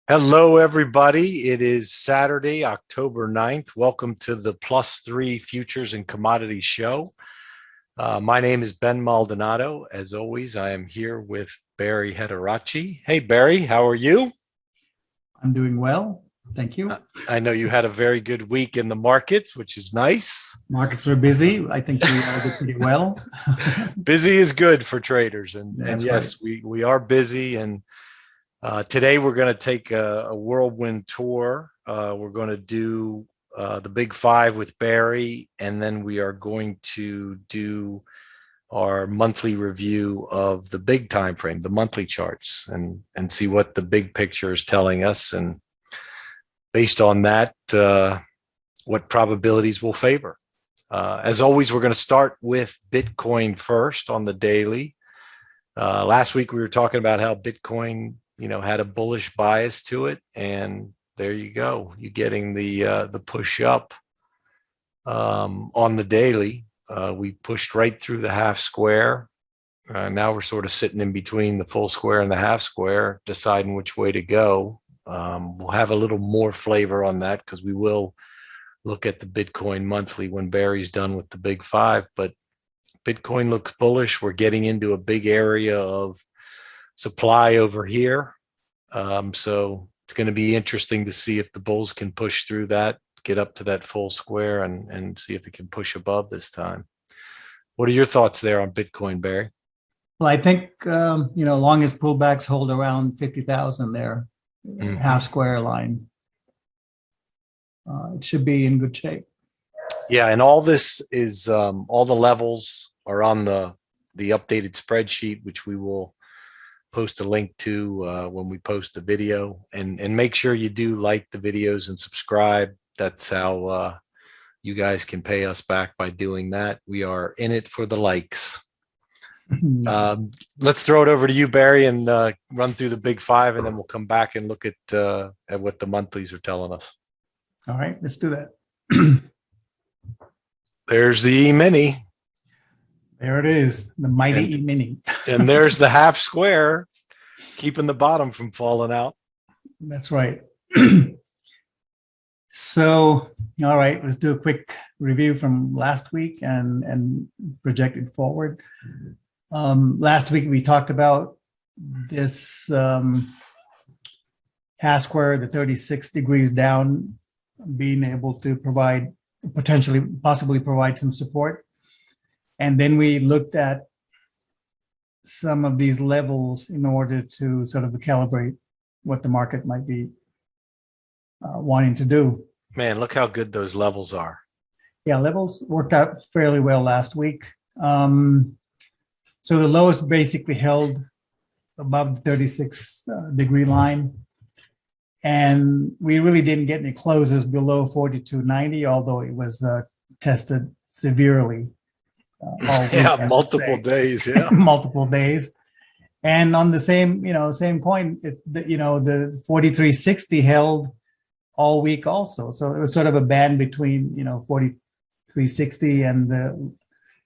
Hello, everybody. It is Saturday, October 9th. Welcome to the Plus3 Futures and Commodities Show. My name is Ben Maldonado. As always, I am here with Barrie Hederachi. Hey, Barrie, how are you? I'm doing well. Thank you. I know you had a very good week in the markets, which is nice. Markets are busy. I think we all did pretty well. Busy is good for traders. And That's right. yes, we are busy. And today we're going to take a whirlwind tour. We're going to do the Big Five with Barrie, and then we are going to do our monthly review of the big time frame, the monthly charts, and see what the big picture is telling us. And based on that, what probabilities will favor. As always, we're going to start with Bitcoin first on the daily. Last week we were talking about how Bitcoin, had a bullish bias to it, and there you go. You're getting the push up on the daily. We pushed right through the half square. Now we're sort of sitting in between the full square and the half square, deciding which way to go. We'll have a little more flavor on that because we will look at the Bitcoin monthly when Barrie's done with the Big Five. But Bitcoin looks bullish. We're getting into a big area of supply over here. So it's going to be interesting to see if the bulls can push through that, get up to that full square, and see if it can push above this time. What are your thoughts there on Bitcoin, Barrie? Well, I think, long as pullbacks hold around 50,000 there, half square line, it should be in good shape. Yeah, and all this is all the levels are on the updated spreadsheet, which we will post a link to when we post the video. And make sure you do like the videos and subscribe. That's how you guys can pay us back by doing that. We are in it for the likes. Let's throw it over to you, Barrie, and run through the Big Five, and then we'll come back and look at what the monthlies are telling us. All right, let's do that. There's the E-mini. There it is, the mighty E-mini. And there's the half square, keeping the bottom from falling out. That's right. So, all right, let's do a quick review from last week and project it forward. Last week we talked about this half square, the 36 degrees down, being able to possibly provide some support. And then we looked at some of these levels in order to sort of calibrate what the market might be wanting to do. Man, look how good those levels are. Yeah, levels worked out fairly well last week. So the lowest basically held above the 36 degree line. And we really didn't get any closes below 42.90, although it was tested severely. Multiple days. Yeah, multiple days. And on the same coin, the 43.60 held all week also. So it was sort of a band between 43.60 and the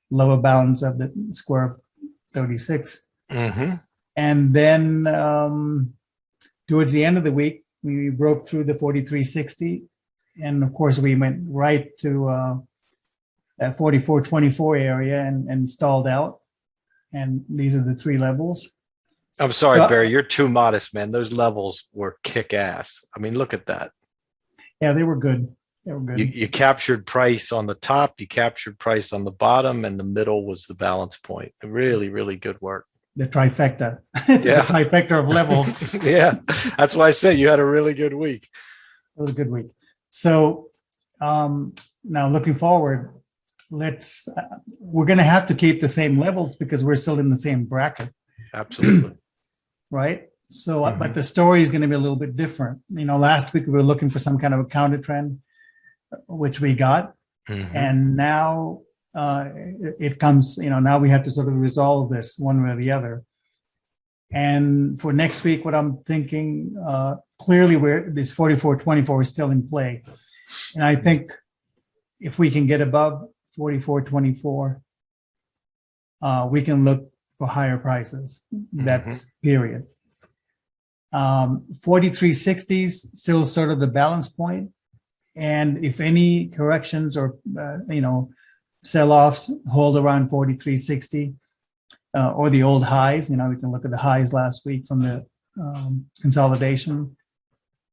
lower bounds of the square of 36. Mm-hmm. And then towards the end of the week, we broke through the 43.60, and of course we went right to that 44.24 area and stalled out. And these are the three levels. I'm sorry, Barrie, you're too modest, man. Those levels were kick ass. I mean, look at that. Yeah, they were good. They were good. You captured price on the top, you captured price on the bottom, and the middle was the balance point. Really, really good work. The trifecta. The trifecta of levels. Yeah, that's why I said you had a really good week. It was a good week. So now looking forward, we're going to have to keep the same levels because we're still in the same bracket. Absolutely. Right. So, but the story is going to be a little bit different. Last week we were looking for some kind of a counter trend, which we got. Mm-hmm. And now it comes, now we have to sort of resolve this one way or the other. And for next week, what I'm thinking, clearly this 44.24 is still in play. And I think if we can get above 44.24, we can look for higher prices. That's period. 4360s still sort of the balance point. And if any corrections or, sell-offs hold around 4360 or the old highs, we can look at the highs last week from the consolidation.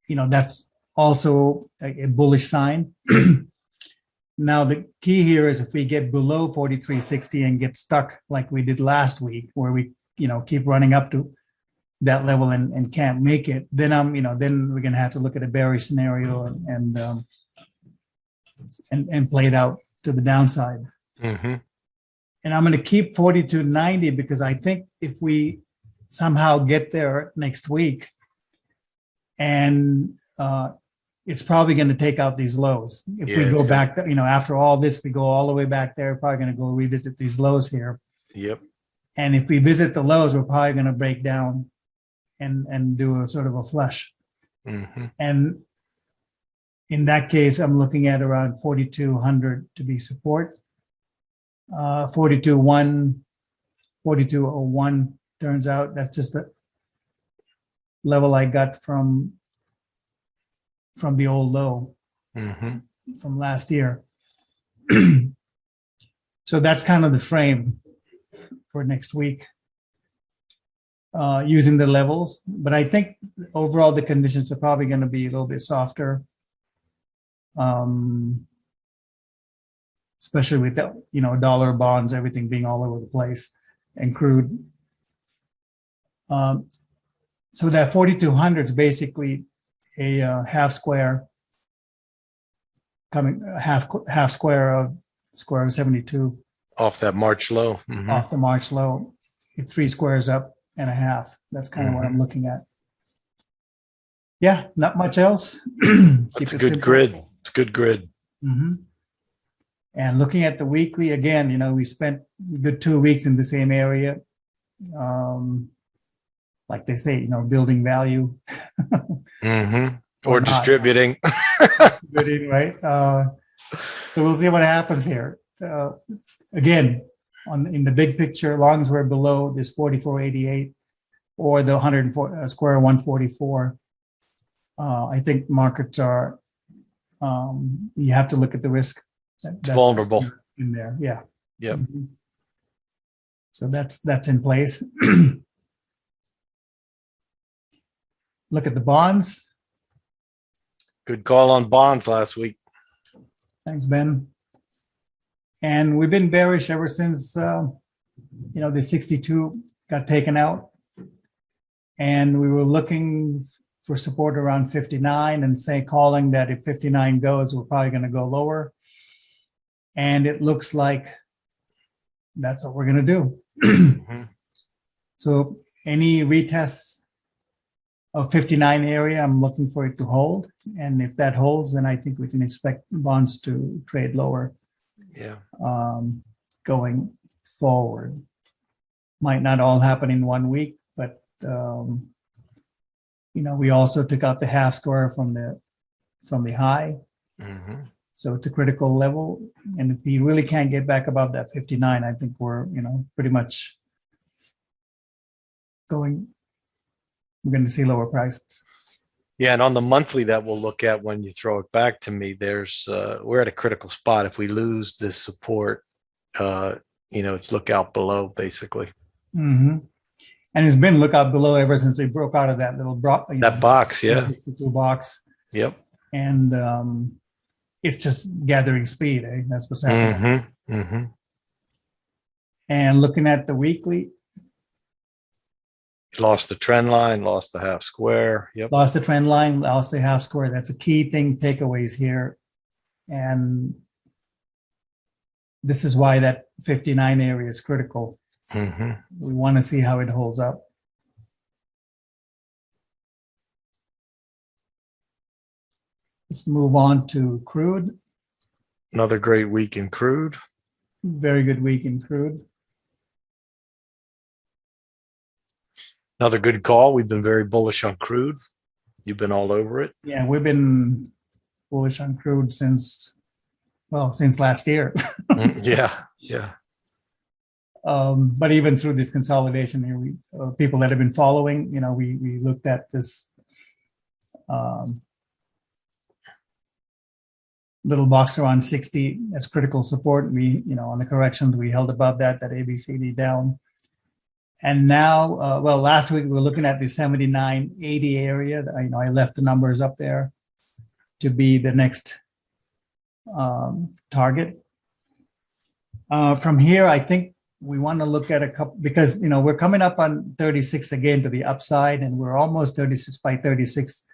That's also a bullish sign. Now, the key here is if we get below 4360 and get stuck like we did last week, where we, keep running up to that level and can't make it, then then we're going to have to look at a Barrie scenario and play it out to the downside. Mm-hmm. And I'm going to keep 4290 because I think if we somehow get there next week, and it's probably going to take out these lows. If we go back, after all this, we go all the way back there, probably going to go revisit these lows here. Yep. And if we visit the lows, we're probably going to break down and do a sort of a flush. Mm-hmm. And in that case, I'm looking at around 4,200 to be support. 4201 turns out that's just the level I got from the old low from last year. So that's kind of the frame for next week, using the levels. But I think overall the conditions are probably going to be a little bit softer, especially with the, dollar, bonds, everything being all over the place, and crude. So that 4,200 is basically a half square, coming half square of square of 72 off that March low. Mm-hmm. Off the March low. 3 squares up and a half. That's kind of what I'm looking at. Yeah, not much else. It's a good grid. It's a good grid. Mm-hmm. And looking at the weekly again, we spent a good 2 weeks in the same area. Like they say, building value. Mm-hmm. Or distributing. Distributing, right? So we'll see what happens here. Again, in the big picture, as long as we're below this 4488 or the 104 square 144, I think markets are. You have to look at the risk. That's vulnerable in there. Yeah. Yep. Mm-hmm. So that's in place. Look at the bonds. Good call on bonds last week. Thanks, Ben. And we've been bearish ever since, the 62 got taken out. And we were looking for support around 59 and calling that if 59 goes, we're probably going to go lower. And it looks like that's what we're going to do. Mm-hmm. So any retests of 59 area, I'm looking for it to hold. And if that holds, then I think we can expect bonds to trade lower. Yeah. Going forward. Might not all happen in 1 week, but we also took out the half square from the high. Mm-hmm. So it's a critical level. And if we really can't get back above that 59, I think we're, pretty much we're going to see lower prices. Yeah, and on the monthly that we'll look at when you throw it back to me, there's we're at a critical spot. If we lose this support, it's look out below basically. Mm-hmm. And it's been look out below ever since we broke out of that little box, yeah, 62 box. Yep. And it's just gathering speed. That's what's happening. Mm-hmm. Mm-hmm. And looking at the weekly. Lost the trend line, lost the half square. Yep. Lost the trend line, lost the half square. That's a key thing, takeaways here. And this is why that 59 area is critical. Mm-hmm. We want to see how it holds up. Let's move on to crude. Another great week in crude. Very good week in crude. Another good call. We've been very bullish on crude. You've been all over it. Yeah, we've been bullish on crude since last year. Yeah. But even through this consolidation, people that have been following, we looked at this little box around 60 as critical support. We, on the corrections, we held above that ABCD down. And now, last week we were looking at the 79.80 area. I left the numbers up there to be the next target. From here, I think we want to look at a couple, because we're coming up on 36 again to the upside, and we're almost 36 by 36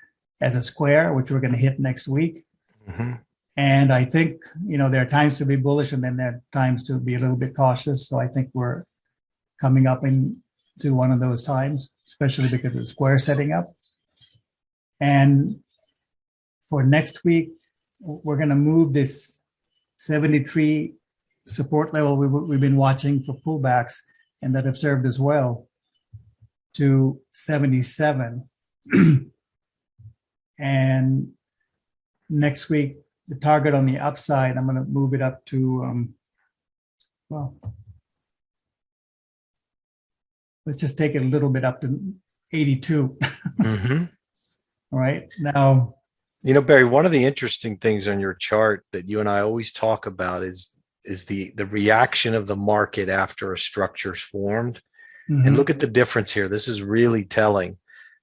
as a square, which we're going to hit next week. Mm-hmm. And I think there are times to be bullish, and then there are times to be a little bit cautious. So I think we're coming up into one of those times, especially because of the square setting up. And for next week, we're going to move this 73 support level we've been watching for pullbacks and that have served as well to 77. And next week, the target on the upside, I'm going to move it up to, let's just take it a little bit up to 82. Mm-hmm. All right. Now, Barry, one of the interesting things on your chart that you and I always talk about is the reaction of the market after a structure's formed. mm-hmm. And look at the difference here. This is really telling.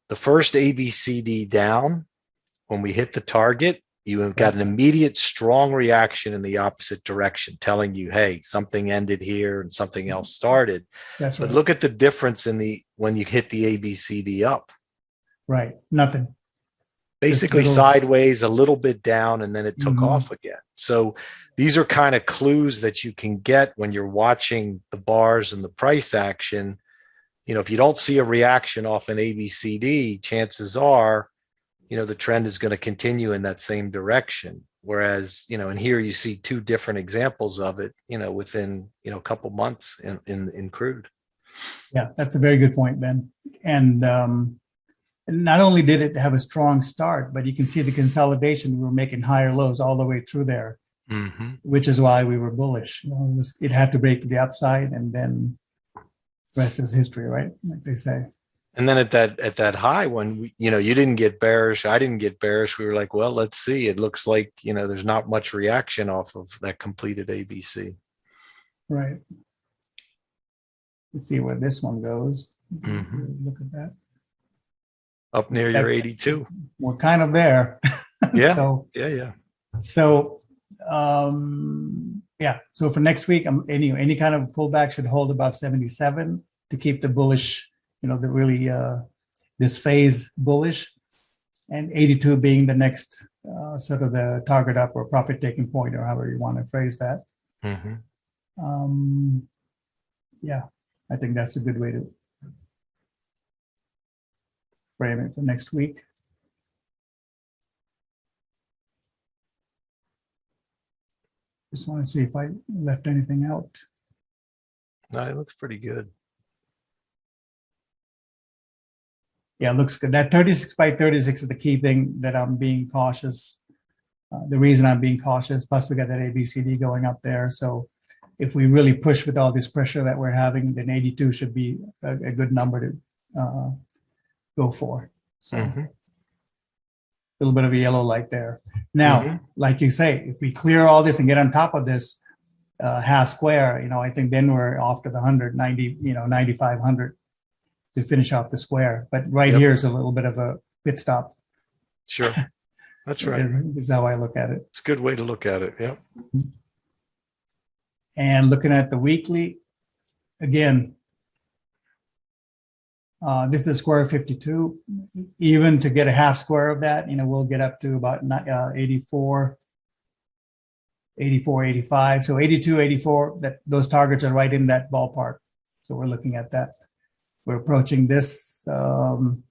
The first ABCD down, when we hit the target, you have got an immediate strong reaction in the opposite direction, telling you, hey, something ended here and something else started. That's right. But look at the difference when you hit the ABCD up. Right. Nothing. Basically sideways, a little bit down, and then it took mm-hmm. off again. So these are kind of clues that you can get when you're watching the bars and the price action. If you don't see a reaction off an ABCD, chances are, the trend is going to continue in that same direction. Whereas, and here you see two different examples of it, within, a couple months in crude. Yeah, that's a very good point, Ben. And not only did it have a strong start, but you can see the consolidation. We were making higher lows all the way through there, mm-hmm. which is why we were bullish. It had to break to the upside, and then the rest is history, right? Like they say. And then at that high, when you didn't get bearish, I didn't get bearish. We were like, well, let's see. It looks like there's not much reaction off of that completed ABC. Right. Let's see where this one goes. Mm-hmm. Look at that. Up near your 82. We're kind of there. Yeah. Yeah. So, So for next week, any kind of pullback should hold above 77 to keep the bullish, this phase bullish, and 82 being the next sort of the target up or profit taking point, or however you want to phrase that. Mm-hmm. I think that's a good way to frame it for next week. Just want to see if I left anything out. No, it looks pretty good. Yeah, it looks good. That 36 by 36 is the key thing that I'm being cautious. The reason I'm being cautious, plus we got that ABCD going up there. So if we really push with all this pressure that we're having, then 82 should be a good number to go for. So mm-hmm. a little bit of a yellow light there. Now, mm-hmm. like you say, if we clear all this and get on top of this half square, I think then we're off to the 190, 9,500 to finish off the square. But here is a little bit of a pit stop. Sure. That's right. Is how I look at it. It's a good way to look at it. Yep. And looking at the weekly, again, this is square 52. Even to get a half square of that, we'll get up to about 84, 85. So 82, 84, those targets are right in that ballpark. So we're looking at that. We're approaching this on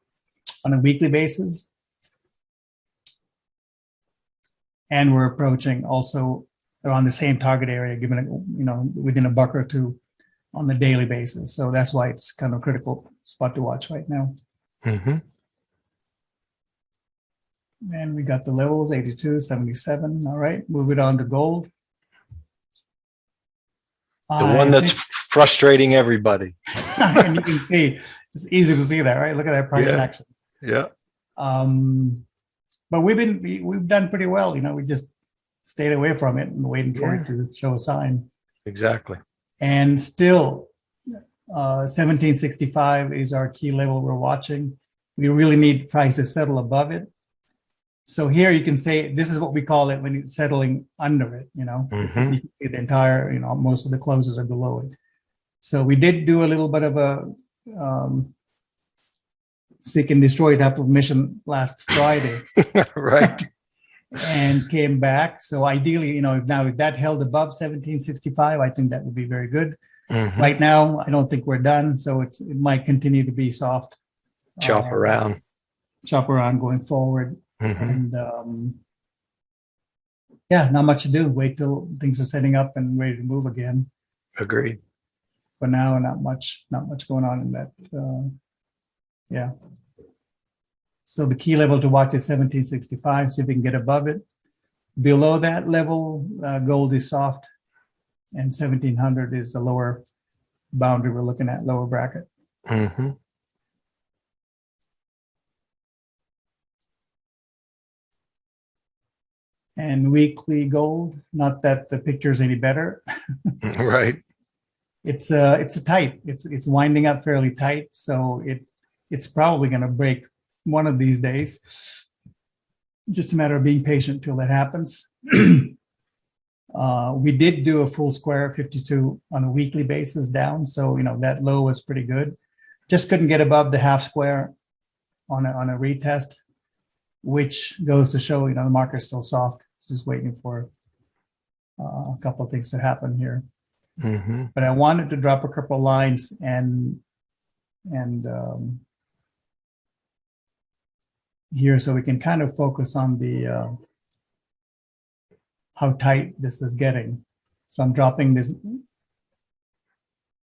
a weekly basis. And we're approaching also around the same target area, given within a buck or two on the daily basis. So that's why it's kind of a critical spot to watch right now. Mm-hmm. And we got the levels, 82, 77. All right, move it on to gold. The one that's frustrating everybody. And you can see, it's easy to see that, right? Look at that price action. Yeah. But we've done pretty well. We just stayed away from it and waiting for it to show a sign. Exactly. And still, 1765 is our key level we're watching. We really need price to settle above it. So here you can say this is what we call it when it's settling under it. You can see the entire, most of the closes are below it. So we did do a little bit of a seek and destroy type of mission last Friday. Right. And came back. So ideally, now if that held above 1765, I think that would be very good. Right now, I don't think we're done. So it might continue to be soft. Chop around going forward. And not much to do. Wait till things are setting up and ready to move again. Agreed. For now, not much going on in that. So the key level to watch is 1765. See if we can get above it. Below that level, gold is soft, and 1700 is the lower boundary we're looking at, lower bracket. And weekly gold, not that the picture is any better. Right. It's a tight. It's winding up fairly tight, so it's probably going to break one of these days. Just a matter of being patient till that happens. We did do a full square 52 on a weekly basis down, so that low was pretty good. Just couldn't get above the half square on a retest, which goes to show the market's still soft. Just waiting for a couple of things to happen here. But I wanted to drop a couple of lines and here, so we can kind of focus on the how tight this is getting. So I'm dropping this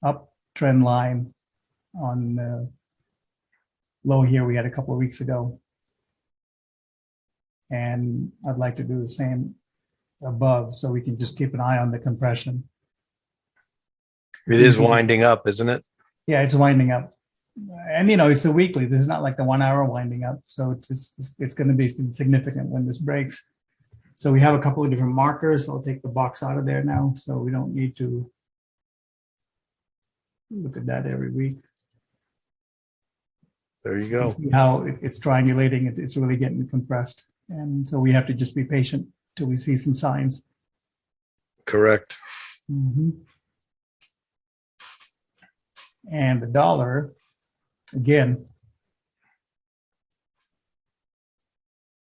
uptrend line on the low here we had a couple of weeks ago. And I'd like to do the same above, so we can just keep an eye on the compression. It is winding up, isn't it? Yeah, it's winding up. And it's a weekly. This is not like the 1 hour winding up. So it's going to be significant when this breaks. So we have a couple of different markers. I'll take the box out of there now, so we don't need to look at that every week. There you go. See how it's triangulating. It's really getting compressed. And so we have to just be patient till we see some signs. Correct. And the dollar, again,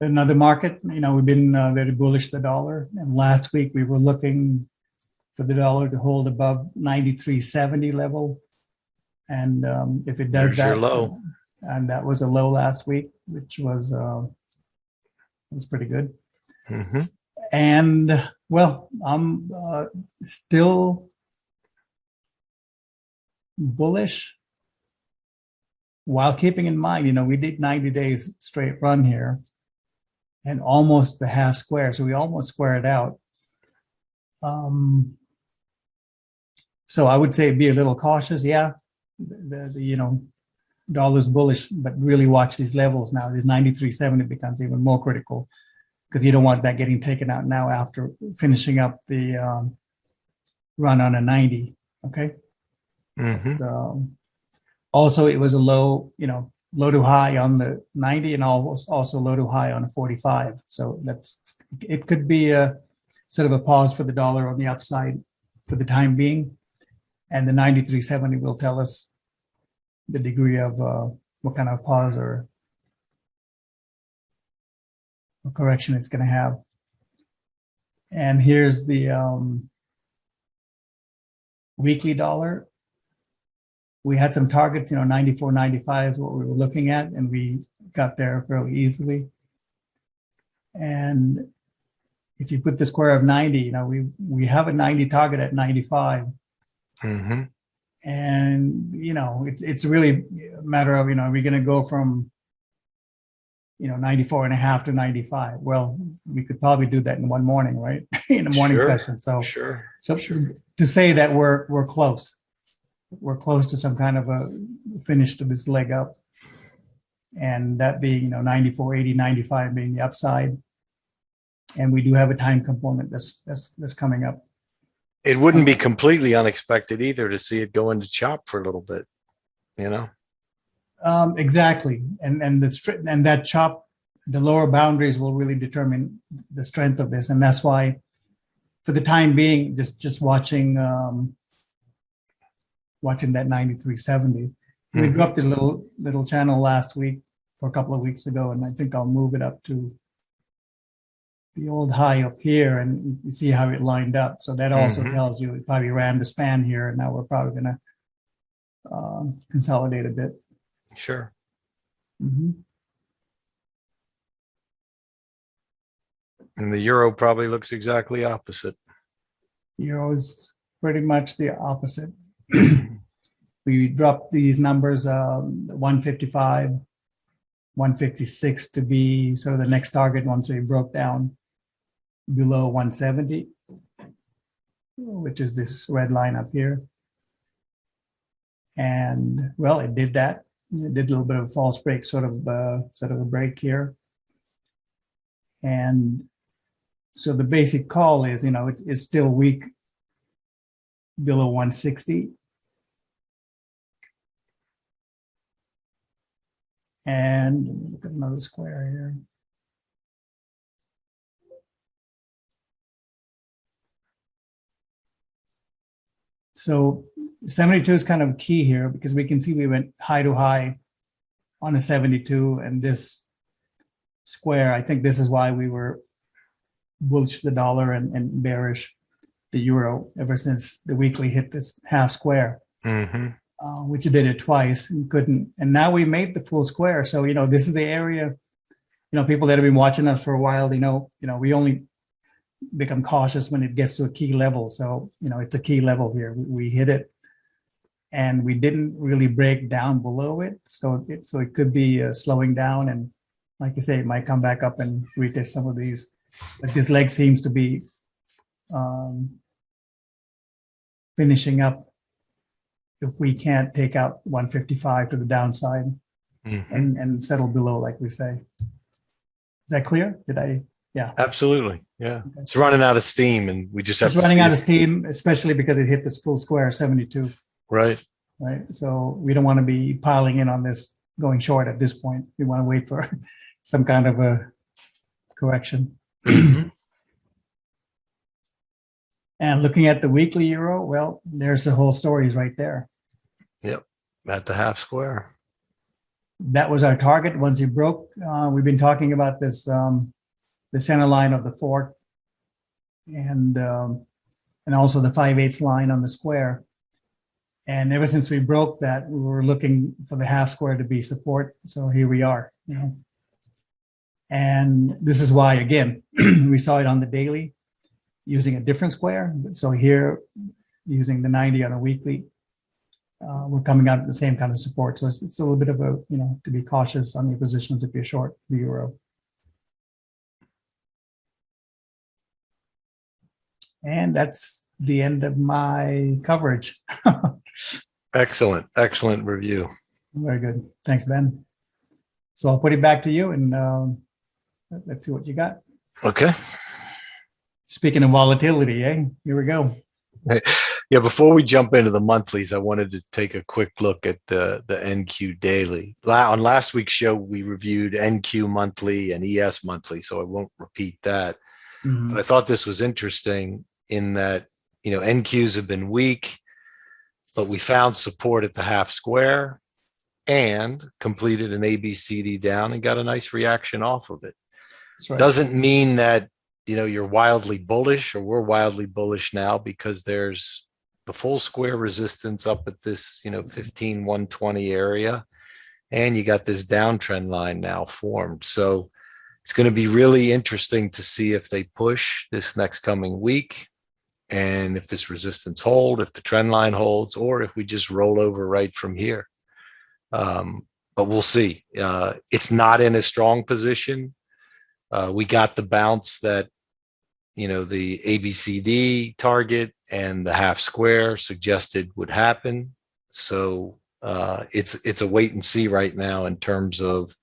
another market, we've been very bullish the dollar. And last week we were looking for the dollar to hold above 93.70 level. And if it does There's that, your low. And that was a low last week, which was pretty good. And well, I'm still bullish, while keeping in mind, we did 90 days straight run here and almost the half square. So we almost squared out. So I would say be a little cautious. Yeah, the dollar's bullish, but really watch these levels now. This 93.70 becomes even more critical, because you don't want that getting taken out now after finishing up the run on a 90. Okay. So also it was a low, low to high on the 90, and also low to high on a 45. So it could be a sort of a pause for the dollar on the upside for the time being. And the 93.70 will tell us the degree of what kind of pause or correction it's going to have. And here's the weekly dollar. We had some targets, 94, 95 is what we were looking at, and we got there fairly easily. And if you put the square of 90, we have a 90 target at 95. And, it's really a matter of, are we going to go from, 94 and a half to 95? Well, we could probably do that in one morning, right? In a morning session. So, sure. To say that we're close. we're close to some kind of a finish to this leg up. And that being, 94, 80, 95 being the upside. And we do have a time component that's coming up. It wouldn't be completely unexpected either to see it go into chop for a little bit, Exactly. And that chop, the lower boundaries will really determine the strength of this. And that's why, for the time being, just watching that 93.70. We dropped this little channel last week or a couple of weeks ago, and I think I'll move it up to the old high up here, and you see how it lined up. So that also tells you it probably ran the span here, and now we're probably going to consolidate a bit. Sure. Mm-hmm. And the euro probably looks exactly opposite. Euro is pretty much the opposite. We dropped these numbers, 155, 156 to be sort of the next target once we broke down below 170, which is this red line up here. And well, it did that. It did a little bit of a false break, sort of a break here. And so the basic call is, it's still weak below 160. And look at another square here. So 72 is kind of key here because we can see we went high to high on a 72, and this square, I think this is why we were bullish the dollar and bearish the euro ever since the weekly hit this half square. Which did it twice and couldn't. And now we made the full square. So, this is the area, people that have been watching us for a while, we only become cautious when it gets to a key level. So, it's a key level here. We hit it and we didn't really break down below it. So it could be slowing down. And like you say, it might come back up and retest some of these. But this leg seems to be finishing up if we can't take out 155 to the downside and settle below, like we say. Is that clear? Yeah. Absolutely. Yeah. Okay. It's running out of steam, and we just have it's running out of steam, especially because it hit this full square 72. Right. So we don't want to be piling in on this going short at this point. We want to wait for some kind of a correction. And looking at the weekly euro, well, there's the whole story is right there. Yep, at the half square. That was our target. Once it broke, we've been talking about this, the center line of the fork, and also the 5/8 line on the square. And ever since we broke that, we were looking for the half square to be support. So here we are. And this is why, again, we saw it on the daily, using a different square. So here, using the 90 on a weekly, we're coming out with the same kind of support. So it's a little bit of a, to be cautious on your positions if you're short the euro. And that's the end of my coverage. Excellent review. Very good. Thanks, Ben. So I'll put it back to you, and let's see what you got. Okay. Speaking of volatility, here we go. Yeah, before we jump into the monthlies, I wanted to take a quick look at the NQ daily. On last week's show, we reviewed NQ monthly and ES monthly, so I won't repeat that. But I thought this was interesting in that, NQs have been weak, but we found support at the half square and completed an ABCD down and got a nice reaction off of it. Right. Doesn't mean that you're wildly bullish, or we're wildly bullish now, because there's the full square resistance up at this 15,120 area, and you got this downtrend line now formed. So it's going to be really interesting to see if they push this next coming week, and if this resistance hold, if the trend line holds, or if we just roll over right from here. But we'll see. It's not in a strong position. We got the bounce that the ABCD target and the half square suggested would happen. So it's a wait and see right now in terms of,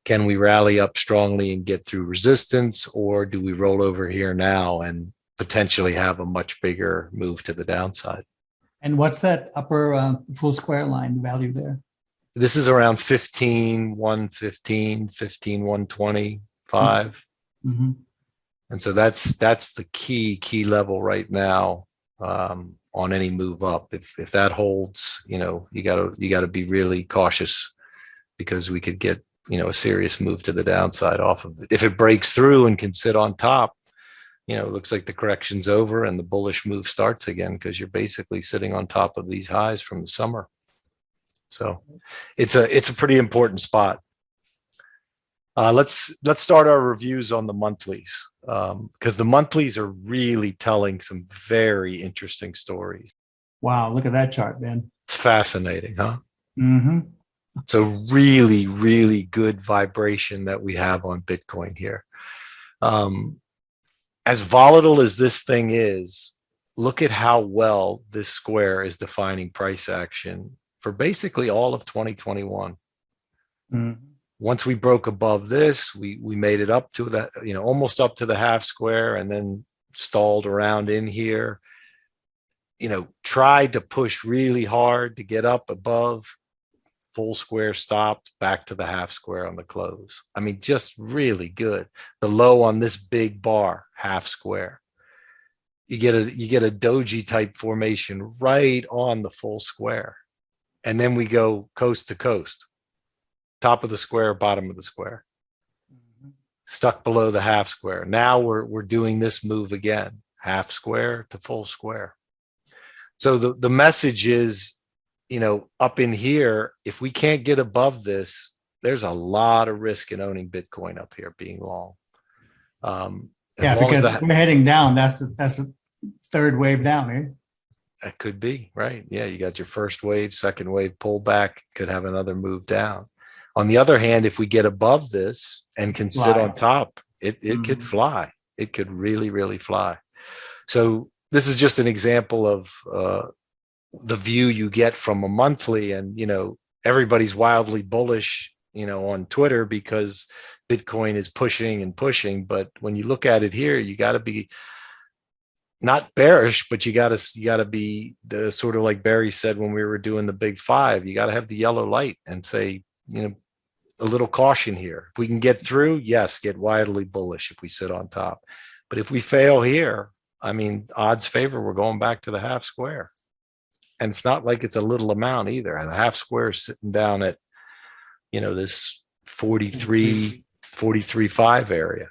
can we rally up strongly and get through resistance, or do we roll over here now and potentially have a much bigger move to the downside? And what's that upper full square line value there? This is around 15,115, 15,125. Mm-hmm. And so that's the key level right now, on any move up. If that holds, you gotta be really cautious, because we could get, a serious move to the downside off of it. If it breaks through and can sit on top, it looks like the correction's over and the bullish move starts again, because you're basically sitting on top of these highs from the summer. So it's a pretty important spot. Let's start our reviews on the monthlies, because the monthlies are really telling some very interesting stories. Wow, look at that chart, Ben. It's fascinating, huh? Mm-hmm. So really, really good vibration that we have on Bitcoin here. As volatile as this thing is, look at how well this square is defining price action for basically all of 2021. Mm-hmm. Once we broke above this, we made it up to that, almost up to the half square, and then stalled around in here, tried to push really hard to get up above. Full square stopped, back to the half square on the close. I mean, just really good. The low on this big bar, half square. You get a doji type formation right on the full square. And then we go coast to coast. Top of the square, bottom of the square. Stuck below the half square. Now we're doing this move again, half square to full square. So the message is, up in here, if we can't get above this, there's a lot of risk in owning Bitcoin up here, being long. Because we're heading down. That's the third wave down, eh? That could be, right. Yeah, you got your first wave, second wave pullback, could have another move down. On the other hand, if we get above this and can sit on top, it could fly. It could really, really fly. So this is just an example of the view you get from a monthly, and everybody's wildly bullish on Twitter because Bitcoin is pushing and pushing. But when you look at it here, you got to be not bearish, but you got to be the sort of like Barrie said when we were doing the big five, you got to have the yellow light and say, a little caution here. If we can get through, yes, get wildly bullish if we sit on top. But if we fail here, I mean, odds favor we're going back to the half square. And it's not like it's a little amount either. And the half square is sitting down at, this 43.5 area.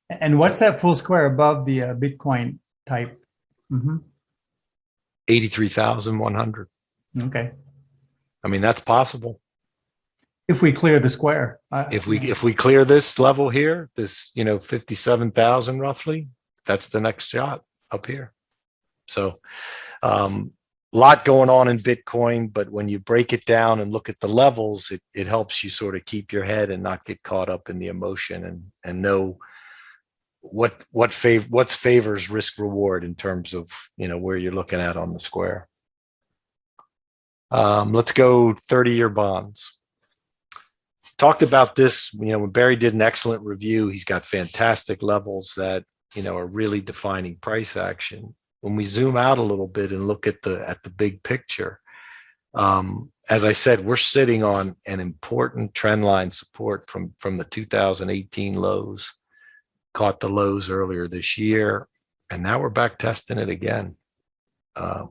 And what's that full square above the Bitcoin type? Mm-hmm. 83,100. Okay. I mean, that's possible. If we clear the square. If we clear this level here, this, 57,000 roughly, that's the next shot up here. So, lot going on in Bitcoin, but when you break it down and look at the levels, it helps you sort of keep your head and not get caught up in the emotion, and know what favors risk reward in terms of where you're looking at on the square. Let's go 30-year bonds. Talked about this, when Barrie did an excellent review. He's got fantastic levels that are really defining price action. When we zoom out a little bit and look at the big picture, as I said, we're sitting on an important trend line support from the 2018 lows. Caught the lows earlier this year, and now we're back testing it again.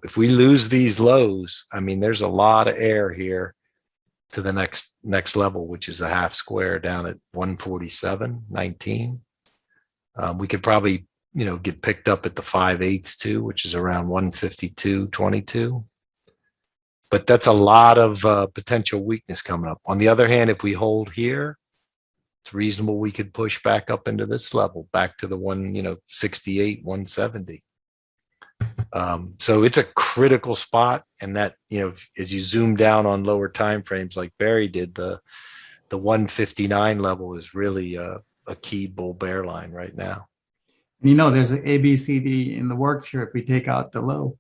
If we lose these lows, I mean, there's a lot of air here to the next level, which is the half square down at 147.19. We could probably get picked up at the 5/8 too, which is around 152.22. But that's a lot of potential weakness coming up. On the other hand, if we hold here, it's reasonable we could push back up into this level, back to the 168, 170. So it's a critical spot, and that as you zoom down on lower time frames like Barrie did, the 159 level is really a key bull bear line right now. There's an ABCD in the works here if we take out the low.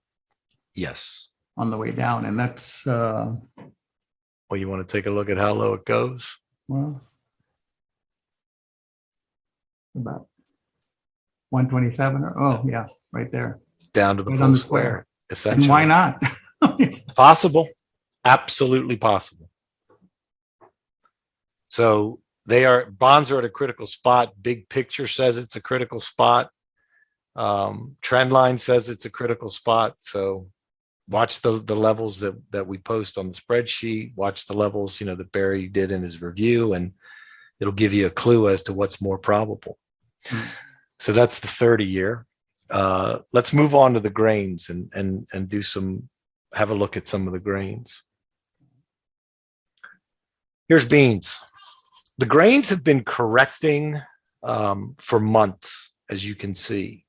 Yes. on the way down. And that's, Well, you want to take a look at how low it goes? well, about 127. Oh, yeah, right there. Down to the Right full on the square, And essentially. why not? Possible. Absolutely possible. So bonds are at a critical spot. Big picture says it's a critical spot. Trend line says it's a critical spot. So watch the levels that we post on the spreadsheet. Watch the levels, that Barrie did in his review, and it'll give you a clue as to what's more probable. So that's the 30-year. Let's move on to the grains and have a look at some of the grains. Here's beans. The grains have been correcting for months, as you can see.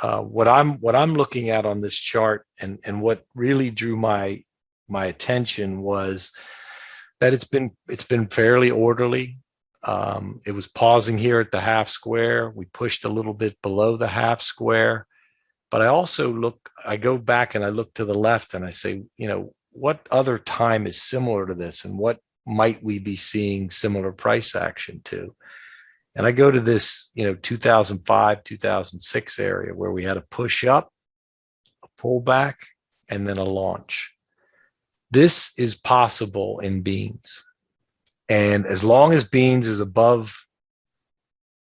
What I'm looking at on this chart, and what really drew my attention, was that it's been fairly orderly. It was pausing here at the half square. We pushed a little bit below the half square, but I go back and I look to the left and I say, what other time is similar to this, and what might we be seeing similar price action to? And I go to this, 2005, 2006 area where we had a push up, a pullback, and then a launch. This is possible in beans. And as long as beans is above,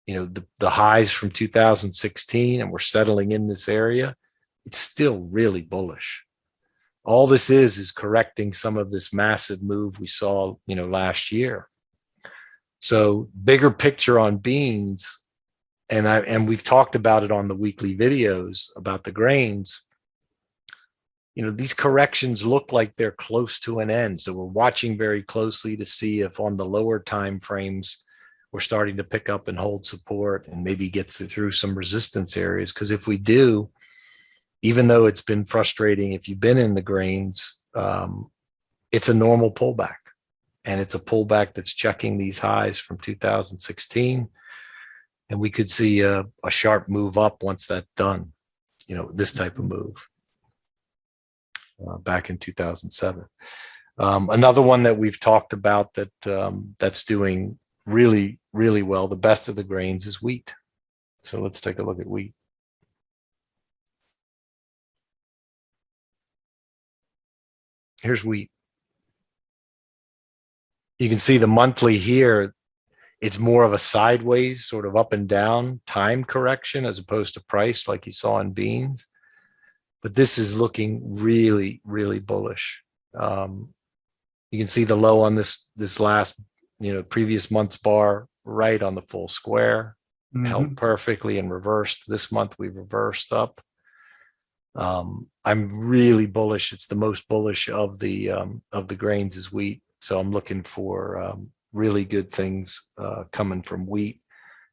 the highs from 2016, and we're settling in this area, it's still really bullish. All this is correcting some of this massive move we saw, last year. So bigger picture on beans, and we've talked about it on the weekly videos about the grains. These corrections look like they're close to an end. So we're watching very closely to see if on the lower time frames we're starting to pick up and hold support and maybe get through some resistance areas. Because if we do, even though it's been frustrating if you've been in the grains, it's a normal pullback. And it's a pullback that's checking these highs from 2016. And we could see a sharp move up once that's done, this type of move back in 2007. Another one that we've talked about that's doing really, really well, the best of the grains, is wheat. So let's take a look at wheat. Here's wheat. You can see the monthly here. It's more of a sideways, sort of up and down time correction as opposed to price like you saw in beans. But this is looking really, really bullish. You can see the low on this last, previous month's bar right on the full square, held perfectly and reversed. This month we reversed up. I'm really bullish. It's the most bullish of the grains is wheat. So I'm looking for really good things coming from wheat.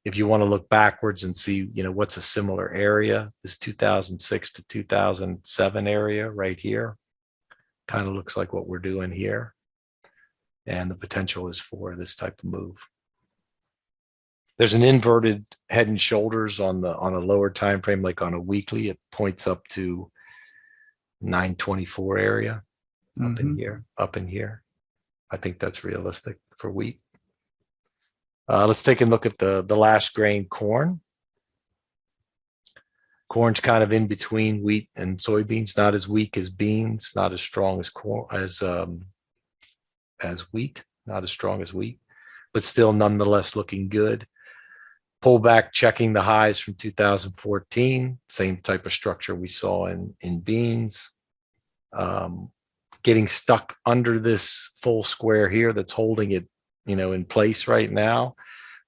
If you want to look backwards and see, what's a similar area, this 2006 to 2007 area right here, kind of looks like what we're doing here. And the potential is for this type of move. There's an inverted head and shoulders on a lower time frame, like on a weekly. It points up to 924 area, up in here. I think that's realistic for wheat. Let's take a look at the last grain, corn. Corn's kind of in between wheat and soybeans, not as weak as beans, not as strong as corn as wheat, not as strong as wheat, but still nonetheless looking good. Pullback checking the highs from 2014, same type of structure we saw in beans. Getting stuck under this full square here that's holding it, in place right now.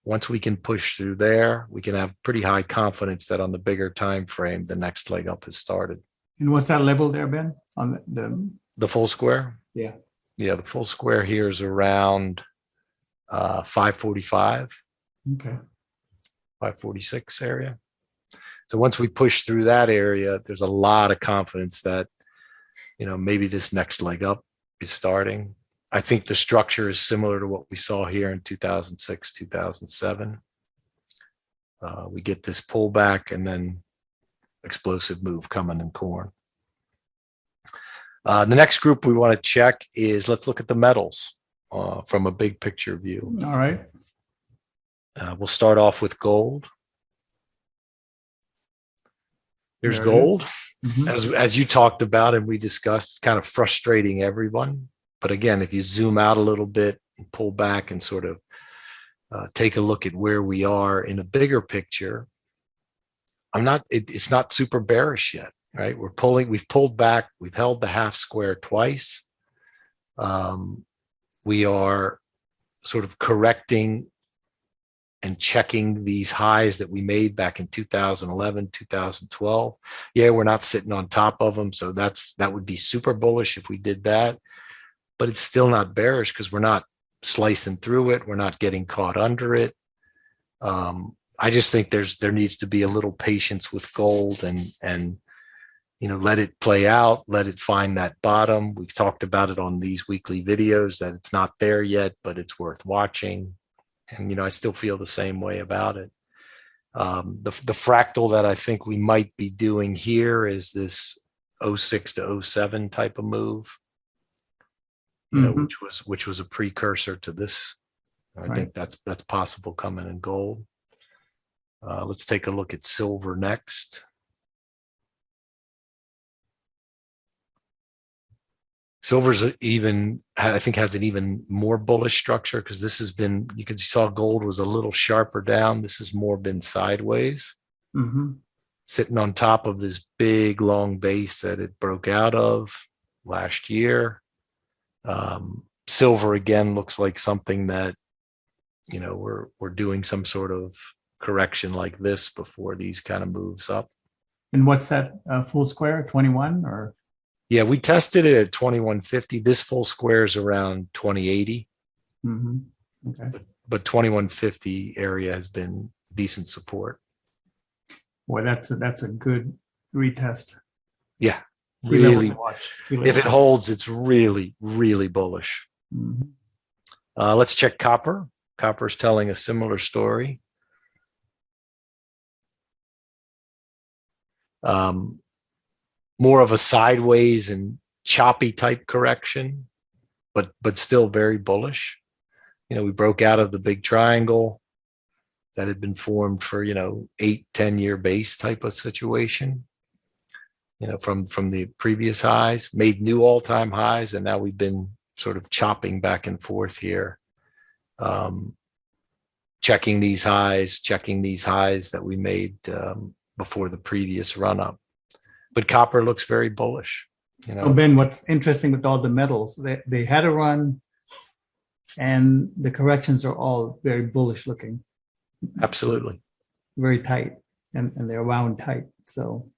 Once we can push through there, we can have pretty high confidence that on the bigger time frame, the next leg up has started. And what's that level there, Ben? On the full square? Yeah. Yeah, the full square here is around 545. Okay. 546 area. So once we push through that area, there's a lot of confidence that, maybe this next leg up is starting. I think the structure is similar to what we saw here in 2006, 2007. We get this pullback and then explosive move coming in corn. The next group we want to check is, let's look at the metals from a big picture view. All right. We'll start off with gold. There's There it is. gold, as you talked about and we discussed, kind of frustrating everyone. But again, if you zoom out a little bit and pull back and sort of take a look at where we are in a bigger picture, it's not super bearish yet, right? We've pulled back, we've held the half square twice. We are sort of correcting and checking these highs that we made back in 2011, 2012. Yeah, we're not sitting on top of them. So that would be super bullish if we did that, but it's still not bearish because we're not slicing through it. We're not getting caught under it. I just think there needs to be a little patience with gold and let it play out, let it find that bottom. We've talked about it on these weekly videos that it's not there yet, but it's worth watching. And, I still feel the same way about it. The fractal that I think we might be doing here is this 06 to 07 type of move, which was a precursor to this. I think that's possible coming in gold. Let's take a look at silver next. Silver's I think has an even more bullish structure because this has been, you saw gold was a little sharper down. This has more been sideways, sitting on top of this big long base that it broke out of last year. Silver again looks like something that, we're doing some sort of correction like this before these kind of moves up. And what's that full square, 21 or? Yeah, we tested it at 2150. This full square is around 2080. Okay. But 2150 area has been decent support. Boy, that's a good retest. Yeah, really. If it holds, it's really, really bullish. Let's check copper. Copper's telling a similar story. More of a sideways and choppy type correction, but still very bullish. We broke out of the big triangle that had been formed for 8-10 year base type of situation, from the previous highs, made new all-time highs, and now we've been sort of chopping back and forth here, checking these highs that we made before the previous run up. But copper looks very bullish. Ben, what's interesting with all the metals, they had a run and the corrections are all very bullish looking. Absolutely. Very tight and they're wound tight. So,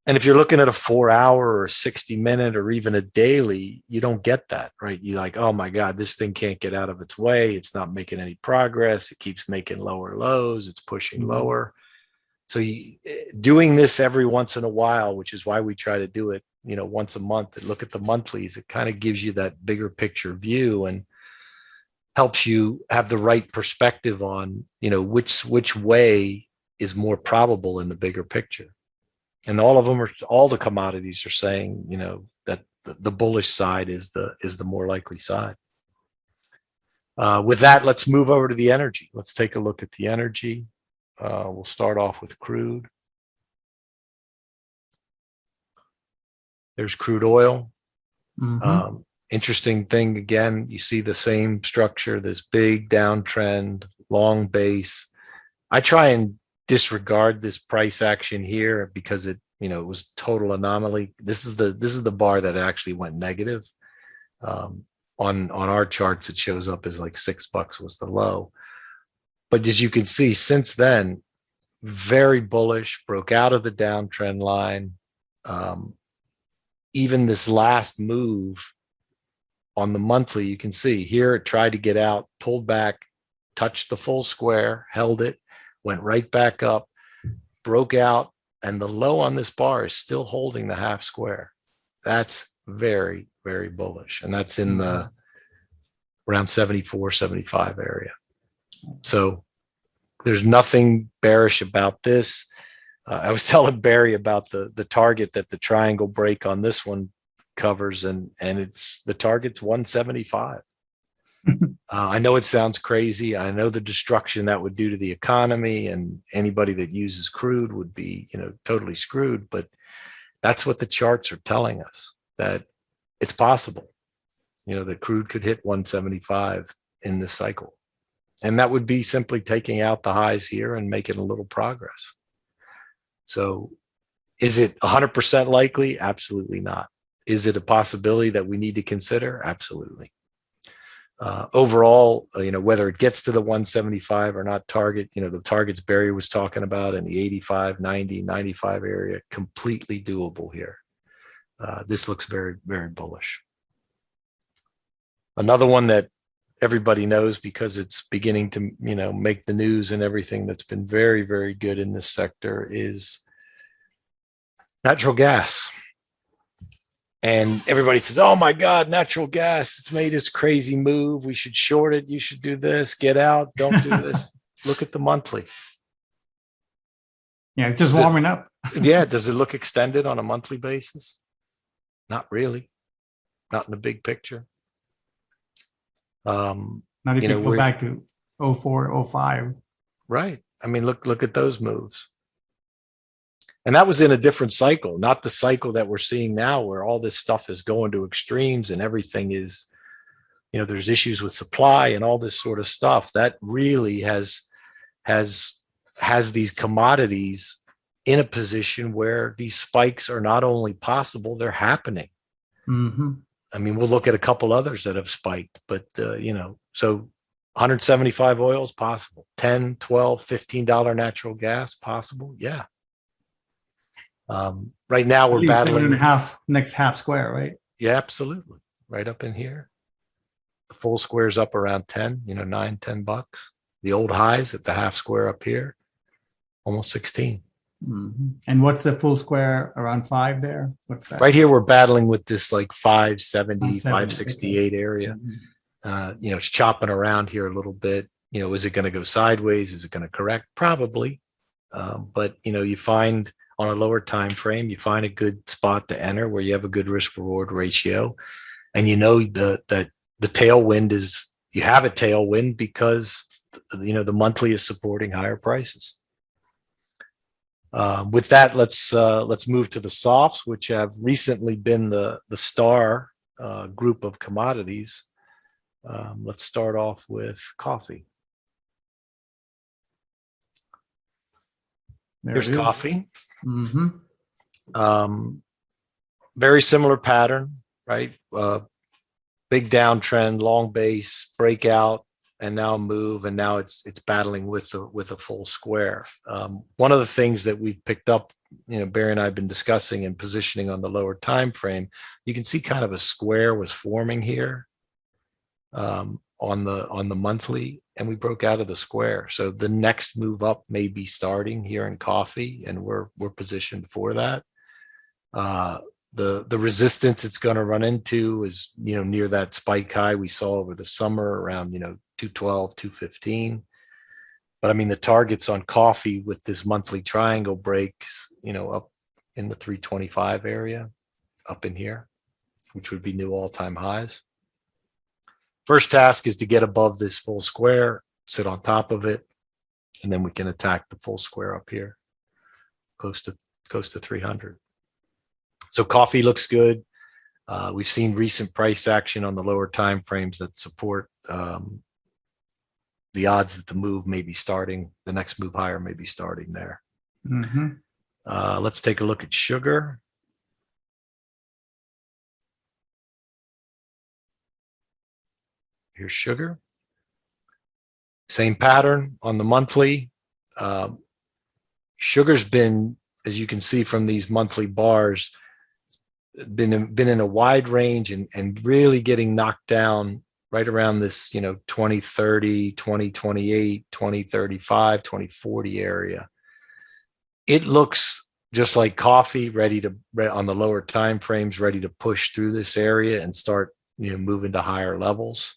and if you're looking at a 4 hour or 60 minute or even a daily, you don't get that, right? You're like, oh my God, this thing can't get out of its way. It's not making any progress. It keeps making lower lows. It's pushing lower. So doing this every once in a while, which is why we try to do it, once a month and look at the monthlies, it kind of gives you that bigger picture view and helps you have the right perspective on, which way is more probable in the bigger picture. And all the commodities are saying, that the bullish side is the more likely side. With that, let's move over to the energy. Let's take a look at the energy. We'll start off with crude. There's crude oil. Interesting thing, again, you see the same structure, this big downtrend, long base. I try and disregard this price action here because it was total anomaly. This is the bar that actually went negative. On our charts, it shows up as like $6 was the low. But as you can see, since then, very bullish, broke out of the downtrend line. Even this last move on the monthly, you can see here, it tried to get out, pulled back, touched the full square, held it, went right back up, broke out, and the low on this bar is still holding the half square. That's very, very bullish. And that's in the around 74, 75 area. So there's nothing bearish about this. I was telling Barrie about the target that the triangle break on this one covers, and it's the target's 175. I know it sounds crazy. I know the destruction that would do to the economy, and anybody that uses crude would be, totally screwed. But that's what the charts are telling us, that it's possible, that crude could hit 175 in this cycle. And that would be simply taking out the highs here and making a little progress. So is it 100% likely? Absolutely not. Is it a possibility that we need to consider? Absolutely. Overall, whether it gets to the 175 or not target, the targets Barrie was talking about in the 85, 90, 95 area, completely doable here. This looks very, very bullish. Another one that everybody knows because it's beginning to, make the news and everything, that's been very, very good in this sector is natural gas. And everybody says, oh my God, natural gas, it's made this crazy move. We should short it. You should do this, get out, don't do this. Look at the monthly. Yeah, it's just warming up. Yeah, does it look extended on a monthly basis? Not really. Not in the big picture. Not if you go back to 04, 05. Right. I mean, look at those moves. And that was in a different cycle, not the cycle that we're seeing now, where all this stuff is going to extremes and everything is, there's issues with supply and all this sort of stuff. That really has these commodities in a position where these spikes are not only possible, they're happening. Mm-hmm. I mean, we'll look at a couple others that have spiked, but, so 175 oil is possible. $10, $12, $15 natural gas possible. Yeah. Right now we're battling next half square, right? Yeah, absolutely. Right up in here. The full square's up around 10, $9-10. The old highs at the half square up here, almost 16. Mm-hmm. And what's the full square around 5 there? What's that? Right here, we're battling with this like 570, 568 okay. area. Mm-hmm. It's chopping around here a little bit. Is it going to go sideways? Is it going to correct? Probably. But, you find on a lower time frame, you find a good spot to enter where you have a good risk reward ratio. And that the tailwind is, you have a tailwind because, the monthly is supporting higher prices. With that, let's move to the softs, which have recently been the star group of commodities. Let's start off with coffee. Here's coffee. Mm-hmm. Very similar pattern, right? Big downtrend, long base, breakout, and now move, and now it's battling with a full square. One of the things that we've picked up, Barrie and I have been discussing and positioning on the lower time frame, you can see kind of a square was forming here on the monthly, and we broke out of the square. So the next move up may be starting here in coffee, and we're positioned for that. The resistance it's going to run into is, near that spike high we saw over the summer around, 212, 215. But I mean, the targets on coffee with this monthly triangle breaks, up in the 325 area, up in here, which would be new all-time highs. First task is to get above this full square, sit on top of it, and then we can attack the full square up here, close to 300. So coffee looks good. We've seen recent price action on the lower time frames that support the odds that the move may be starting, the next move higher may be starting there. Mm-hmm. Let's take a look at sugar. Here's sugar. Same pattern on the monthly. Sugar's been, as you can see from these monthly bars, been in a wide range and really getting knocked down right around this, 2030, 2028, 2035, 2040 area. It looks just like coffee, ready to, on the lower time frames, ready to push through this area and start, moving to higher levels.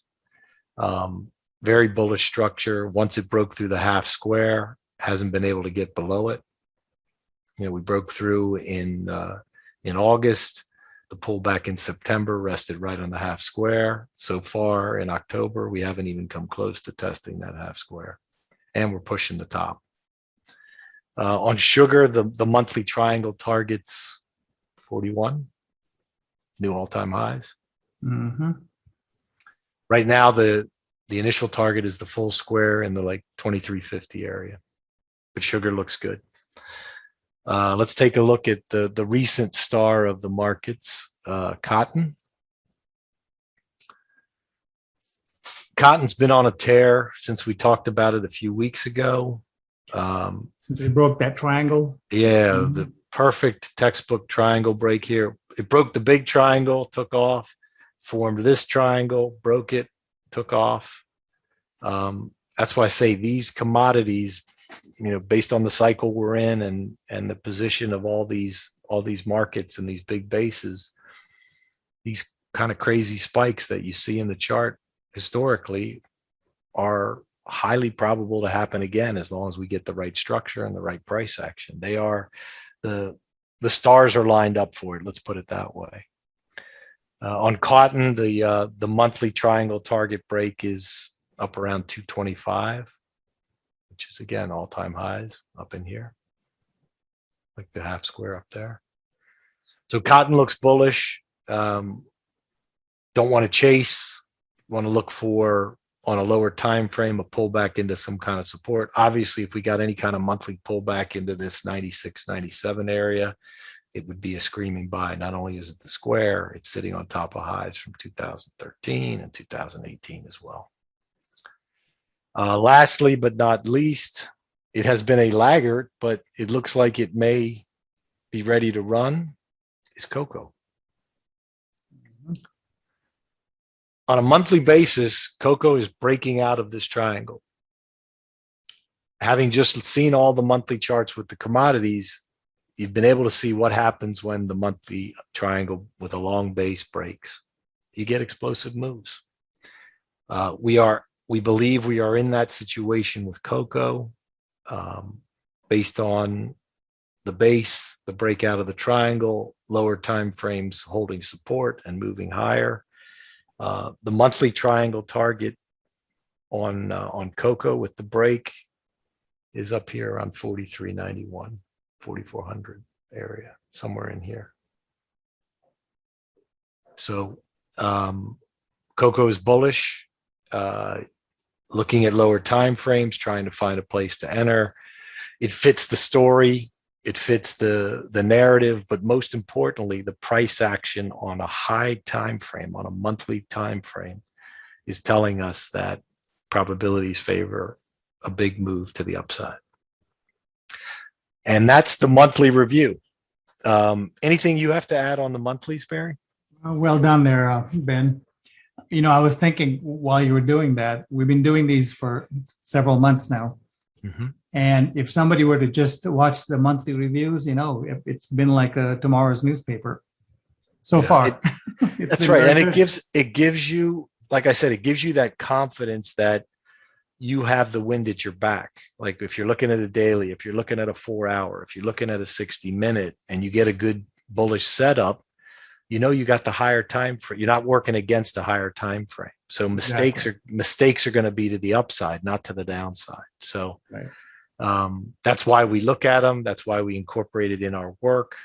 Very bullish structure. Once it broke through the half square, hasn't been able to get below it. We broke through in August. The pullback in September rested right on the half square. So far in October, we haven't even come close to testing that half square, and we're pushing the top. On sugar, the monthly triangle targets 41, new all-time highs. Mm-hmm. Right now, the initial target is the full square in the like 2350 area, but sugar looks good. Let's take a look at the recent star of the markets, cotton. Cotton's been on a tear since we talked about it a few weeks ago. Since we broke that triangle. Yeah, the perfect textbook triangle break here. It broke the big triangle, took off, formed this triangle, broke it, took off. That's why I say these commodities, based on the cycle we're in and the position of all these markets and these big bases, these kind of crazy spikes that you see in the chart historically are highly probable to happen again, as long as we get the right structure and the right price action. They are the stars are lined up for it. Let's put it that way. On cotton, the monthly triangle target break is up around 225, which is again all-time highs up in here, like the half square up there. So cotton looks bullish. Don't want to chase. Want to look for, on a lower time frame, a pullback into some kind of support. Obviously, if we got any kind of monthly pullback into this 96, 97 area, it would be a screaming buy. Not only is it the square, it's sitting on top of highs from 2013 and 2018 as well. Lastly, but not least, it has been a laggard, but it looks like it may be ready to run, is cocoa. On a monthly basis, cocoa is breaking out of this triangle. Having just seen all the monthly charts with the commodities, you've been able to see what happens when the monthly triangle with a long base breaks. You get explosive moves. We believe we are in that situation with cocoa, based on the base, the breakout of the triangle, lower time frames holding support and moving higher. The monthly triangle target on cocoa with the break is up here around 4391, 4400 area, somewhere in here. So cocoa is bullish, looking at lower time frames, trying to find a place to enter. It fits the story. It fits the narrative, but most importantly, the price action on a high time frame, on a monthly time frame, is telling us that probabilities favor a big move to the upside. And that's the monthly review. Anything you have to add on the monthlies, Barrie? Well done there, Ben. I was thinking while you were doing that, we've been doing these for several months now. Mm-hmm. And if somebody were to just watch the monthly reviews, it's been like tomorrow's newspaper so far. That's right. And it gives you, like I said, it gives you that confidence that you have the wind at your back. Like if you're looking at a daily, if you're looking at a 4-hour, if you're looking at a 60-minute and you get a good bullish setup, you got the higher time frame. You're not working against a higher time frame. So mistakes are going to be to the upside, not to the downside. So right. That's why we look at them. That's why we incorporate it in our work.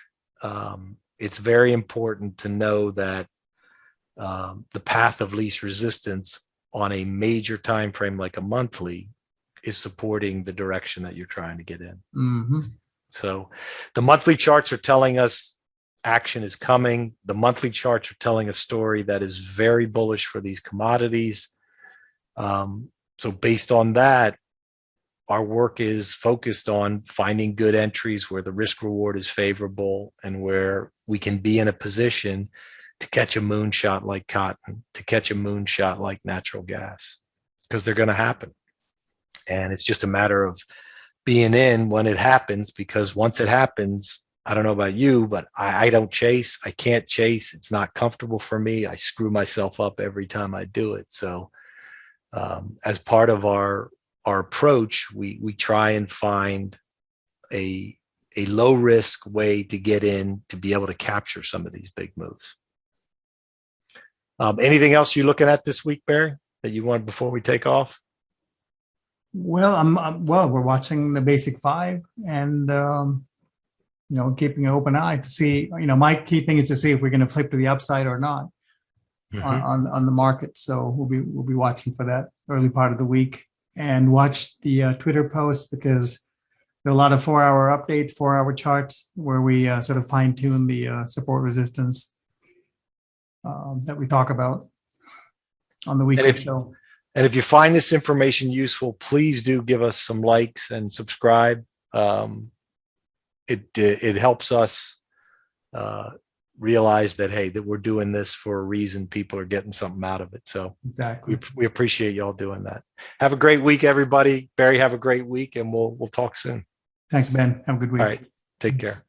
It's very important to know that the path of least resistance on a major time frame like a monthly is supporting the direction that you're trying to get in. Mm-hmm. So the monthly charts are telling us action is coming. The monthly charts are telling a story that is very bullish for these commodities. So based on that, our work is focused on finding good entries where the risk reward is favorable and where we can be in a position to catch a moonshot like cotton, to catch a moonshot like natural gas, because they're going to happen. And it's just a matter of being in when it happens, because once it happens, I don't know about you, but I don't chase. I can't chase. It's not comfortable for me. I screw myself up every time I do it. So as part of our approach, we try and find a a low risk way to get in to be able to capture some of these big moves. Anything else you're looking at this week, Barrie, that you want before we take off? Well, we're watching the basic five and, keeping an open eye to see, my key thing is to see if we're going to flip to the upside or not on the market. So we'll be watching for that early part of the week and watch the Twitter posts, because there are a lot of 4-hour updates, 4-hour charts where we sort of fine tune the support resistance that we talk about on the weekly show. And if you find this information useful, please do give us some likes and subscribe. It helps us realize that, hey, that we're doing this for a reason. People are getting something out of it. So exactly, we appreciate y'all doing that. Have a great week, everybody. Barrie, have a great week, and we'll talk soon. Thanks, Ben. Have a good week. All right. Take care.